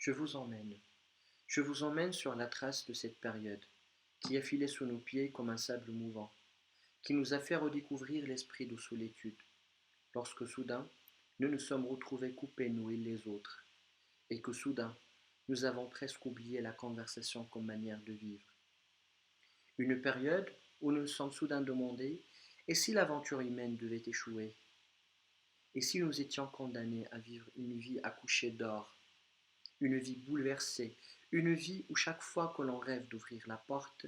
Je vous emmène. Je vous emmène sur la trace de cette période, qui a filé sous nos pieds comme un sable mouvant, qui nous a fait redécouvrir l'esprit de solitude, lorsque soudain, nous nous sommes retrouvés coupés nous et les autres, et que soudain, nous avons presque oublié la conversation comme manière de vivre. Une période où nous nous sommes soudain demandé, et si l'aventure humaine devait échouer? Et si nous étions condamnés à vivre une vie accouchée d'or, une vie bouleversée, une vie où chaque fois que l'on rêve d'ouvrir la porte,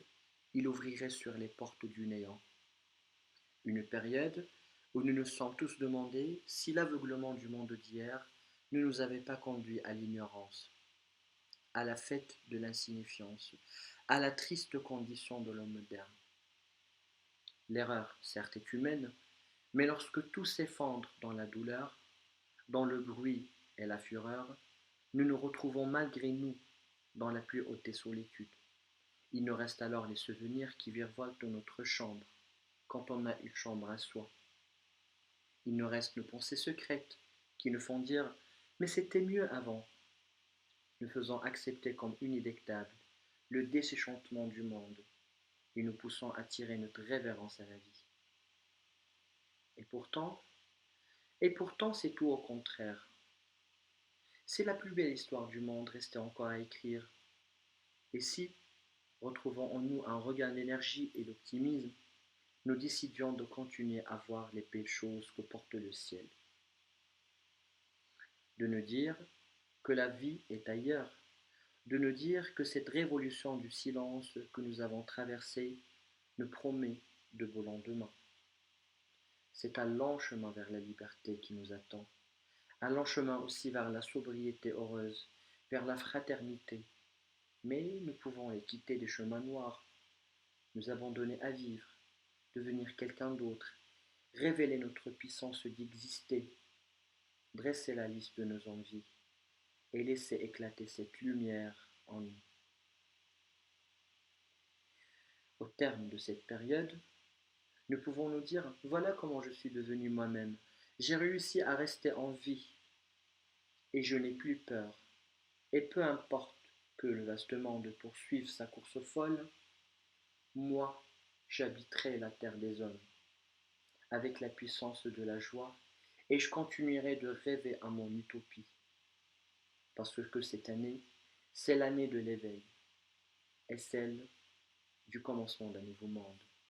il ouvrirait sur les portes du néant. Une période où nous nous sommes tous demandé si l'aveuglement du monde d'hier ne nous avait pas conduits à l'ignorance, à la fête de l'insignifiance, à la triste condition de l'homme moderne. L'erreur, certes, est humaine, mais lorsque tout s'effondre dans la douleur, dans le bruit et la fureur, nous nous retrouvons malgré nous dans la plus haute des solitudes. Il nous reste alors les souvenirs qui virevoltent dans notre chambre, quand on a une chambre à soi. Il nous reste nos pensées secrètes qui nous font dire mais c'était mieux avant, nous faisant accepter comme inéluctable le désenchantement du monde et nous poussant à tirer notre révérence à la vie. Et pourtant, c'est tout au contraire. C'est la plus belle histoire du monde restée encore à écrire. Et si, retrouvant en nous un regain d'énergie et d'optimisme, nous décidions de continuer à voir les belles choses que porte le ciel, de nous dire que la vie est ailleurs, de nous dire que cette révolution du silence que nous avons traversée nous promet de beaux lendemains. C'est un long chemin vers la liberté qui nous attend, un long chemin aussi vers la sobriété heureuse, vers la fraternité. Mais nous pouvons les quitter des chemins noirs, nous abandonner à vivre, devenir quelqu'un d'autre, révéler notre puissance d'exister, dresser la liste de nos envies et laisser éclater cette lumière en nous. Au terme de cette période, nous pouvons nous dire voilà comment je suis devenu moi-même. J'ai réussi à rester en vie et je n'ai plus peur. Et peu importe que le vaste monde poursuive sa course folle, moi, j'habiterai la terre des hommes avec la puissance de la joie et je continuerai de rêver à mon utopie. Parce que cette année, c'est l'année de l'éveil et celle du commencement d'un nouveau monde.